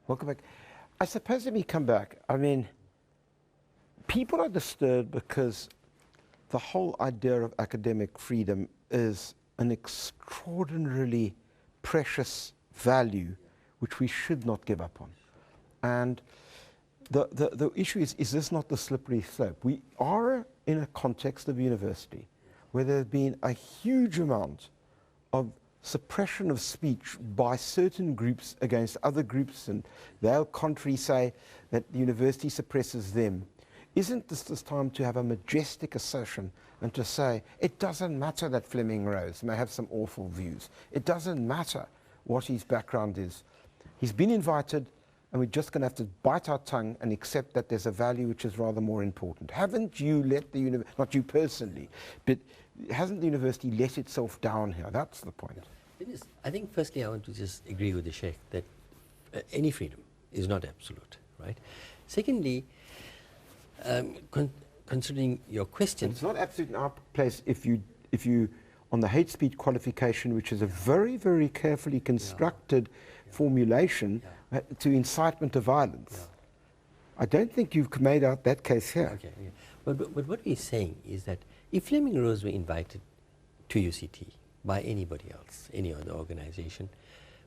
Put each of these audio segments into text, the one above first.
Welcome back. I suppose let me come back. I mean, people are disturbed because the whole idea of academic freedom is an extraordinarily precious value which we should not give up on. And the issue is this not the slippery slope? We are in a context of university where there's been a huge amount of suppression of speech by certain groups against other groups, and they'll contrary say that the university suppresses them. Isn't this time to have a majestic assertion and to say, it doesn't matter that Fleming Rose may have some awful views. It doesn't matter what his background is. He's been invited, and we're just going to have to bite our tongue and accept that there's a value which is rather more important. Haven't you let the university, not you personally, but hasn't the university let itself down here? That's the point. It is. I think firstly I want to just agree with the Sheikh that any freedom is not absolute, right? Secondly, considering your question... It's not absolute in our place if you on the hate speech qualification, which is a very, very carefully constructed formulation to incitement to violence. I don't think you've made out that case here. Okay, but what we're saying is that if Fleming Rose were invited to UCT by anybody else, any other organization,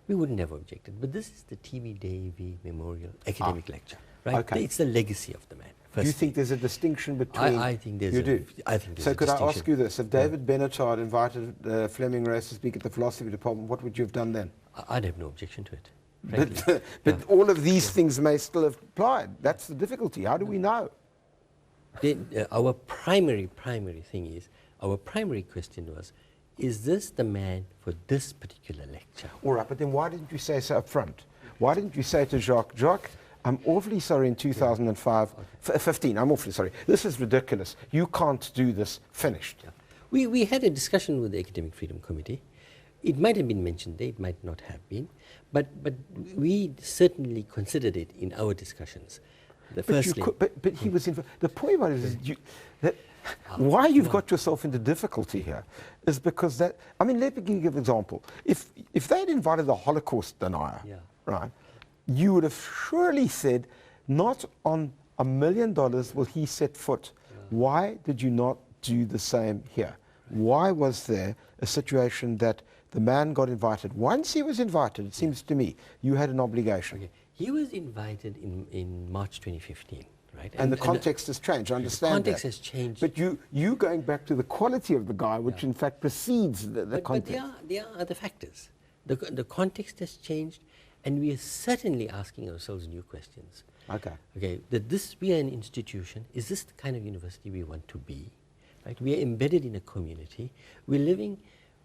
we wouldn't have objected. But this is the T.B. Davey Memorial Academic Lecture, right? Okay. It's the legacy of the man. Do you think there's a distinction between... I think there's you do? I think there's so a could distinction. I ask you this? If David Benetard invited Fleming Rose to speak at the philosophy department, what would you have done then? I'd have no objection to it, frankly. But all of these things may still have applied. That's the difficulty. How do we know? Then, our primary thing is, our primary question was, is this the man for this particular lecture? All right, but then why didn't you say so up front? Why didn't you say to Jacques, I'm awfully sorry in 2005, 15, I'm awfully sorry. This is ridiculous. You can't do this. Finished. Yeah. We had a discussion with the Academic Freedom Committee. It might have been mentioned there, it might not have been, but we certainly considered it in our discussions. But he was in. The point about it is why you've got yourself into difficulty here is because that. I mean, let me give you an example. If they had invited the Holocaust denier, right, you would have surely said, not on $1 million will he set foot. Why did you not do the same here? Why was there a situation that the man got invited? Once he was invited, it seems to me, you had an obligation. Okay. He was invited in March 2015, right? And the context has changed, I understand the context that. has changed. But you going back to the quality of the guy, which in fact precedes the context. But there are other factors. The context has changed, and we are certainly asking ourselves new questions. Okay. Okay, we are an institution. Is this the kind of university we want to be? Right? We are embedded in a community. We're living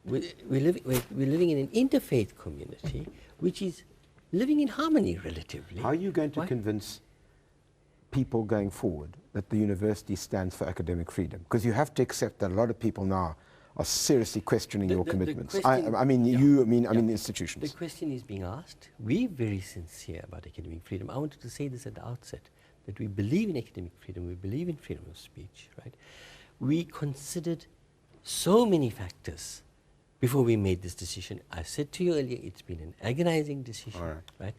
in an interfaith community, which is living in harmony relatively. How are you going to convince people going forward that the university stands for academic freedom? Because you have to accept that a lot of people now are seriously questioning your commitments. I mean the institutions. The question is being asked. We're very sincere about academic freedom. I wanted to say this at the outset, that we believe in academic freedom, we believe in freedom of speech, right? We considered so many factors before we made this decision. I said to you earlier, it's been an agonizing decision, right?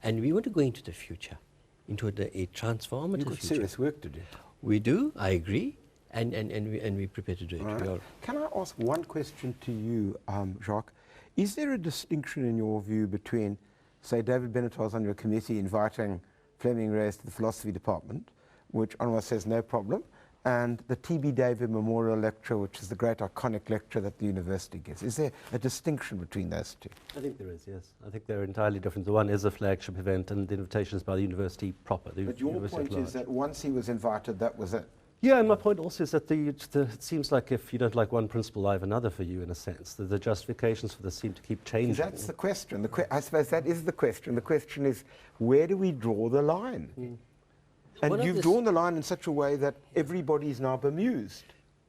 And we want to go into the future, into a transformative future. You've got serious work to do. We do, I agree, and we're prepared to do it. Right. Can I ask one question to you, Jacques? Is there a distinction in your view between, say, David Benetard's on your committee inviting Fleming Reyes to the philosophy department, which Anwar says no problem, and the T.B. Davey Memorial Lecture, which is the great iconic lecture that the university gives? Is there a distinction between those two? I think there is, yes. I think they're entirely different. The one is a flagship event, and the invitation is by the university proper. But your point is that once he was invited, that was it? Yeah, and my point also is that it seems like if you don't like one principle, I have another for you, in a sense. The justifications for this seem to keep changing. That's the question. I suppose that is the question. The question is, where do we draw the line? And you've drawn the line in such a way that everybody is now bemused.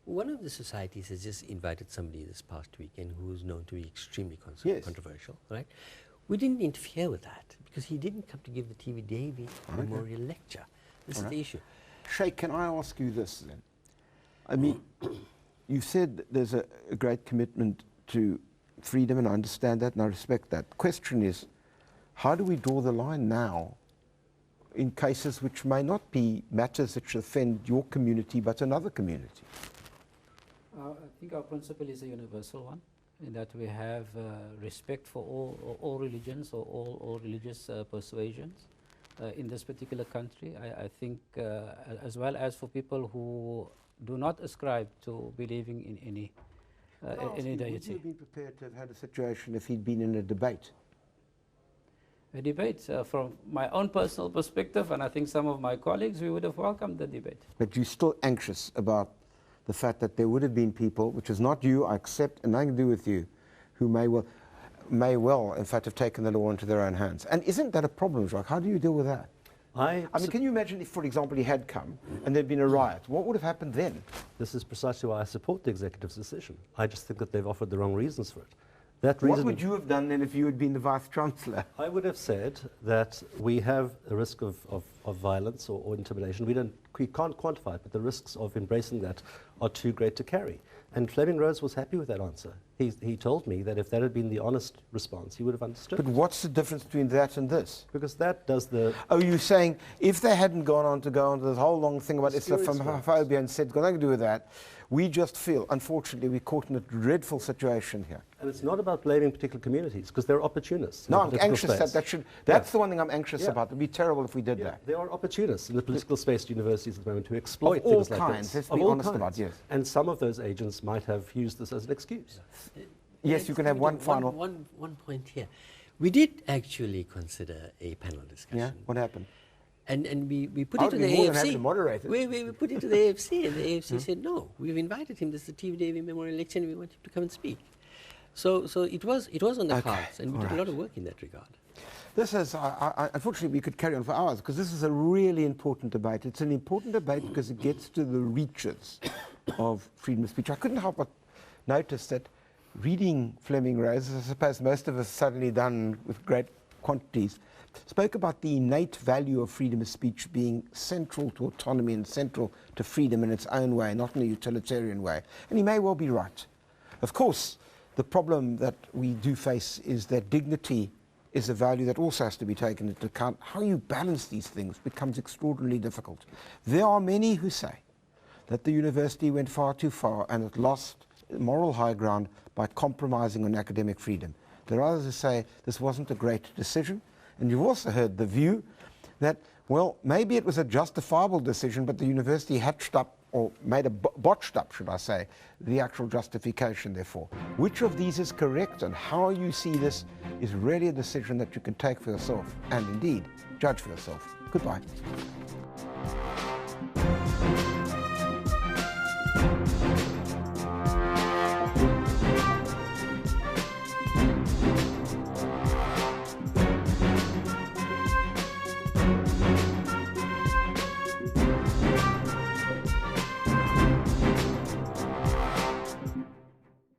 One of the societies has just invited somebody this past weekend who is known to be extremely controversial, right? We didn't interfere with that because he didn't come to give the T.B. Davey Memorial Lecture. This is the issue. Sheikh, can I ask you this then? I mean, you said that there's a great commitment to freedom, and I understand that and I respect that. The question is, how do we draw the line now in cases which may not be matters that should offend your community but another community? I think our principle is a universal one, in that we have respect for all religions or all religious persuasions in this particular country. I think as well as for people who do not ascribe to believing in any deity. Would you have been prepared to have had a situation if he'd been in a debate? A debate, from my own personal perspective, and I think some of my colleagues, we would have welcomed the debate. But you're still anxious about the fact that there would have been people, which is not you, I accept, and nothing to do with you, who may well, in fact, have taken the law into their own hands. And isn't that a problem, Jacques? How do you deal with that? I mean, can you imagine if, for example, he had come and there'd been a riot? What would have happened then? This is precisely why I support the executive's decision. I just think that they've offered the wrong reasons for it. What would you have done then if you had been the Vice-Chancellor? I would have said that we have a risk of violence or intimidation. We can't quantify it, but the risks of embracing that are too great to carry. And Fleming Rose was happy with that answer. He told me that if that had been the honest response, he would have understood. But what's the difference between that and this? Because that does the... Oh, you're saying if they hadn't gone on to this whole long thing about Islamophobia and said, got nothing to do with that, we just feel, unfortunately, we're caught in a dreadful situation here. And it's not about blaming particular communities, because they're opportunists. No, I'm anxious that's the one thing I'm anxious about. It would be terrible if we did that. There are opportunists in the political space at universities at the moment who exploit of all things like kinds, this. let's be honest about, yes. And some of those agents might have used this as an excuse. Yes, you can have one final... One point here. We did actually consider a panel discussion. Yeah, what happened? And we put it to the AFC. To moderate it. We put it to the AFC, and the AFC said, no, we've invited him. This is the TV Davy Memorial Election, and we want him to come and speak. So it was on the cards, and we did a lot of work in that regard. This is, unfortunately, we could carry on for hours, because this is a really important debate. It's an important debate because it gets to the reaches of freedom of speech. I couldn't help but notice that reading Fleming Rose, as I suppose most of us suddenly done with great quantities, spoke about the innate value of freedom of speech being central to autonomy and central to freedom in its own way, not in a utilitarian way. And he may well be right. Of course, the problem that we do face is that dignity is a value that also has to be taken into account. How you balance these things becomes extraordinarily difficult. There are many who say that the university went far too far and it lost moral high ground by compromising on academic freedom. There are others who say this wasn't a great decision. And you've also heard the view that, well, maybe it was a justifiable decision, but the university hatched up, or made a botched up, should I say, the actual justification, therefore. Which of these is correct, and how you see this is really a decision that you can take for yourself, and indeed, judge for yourself. Goodbye.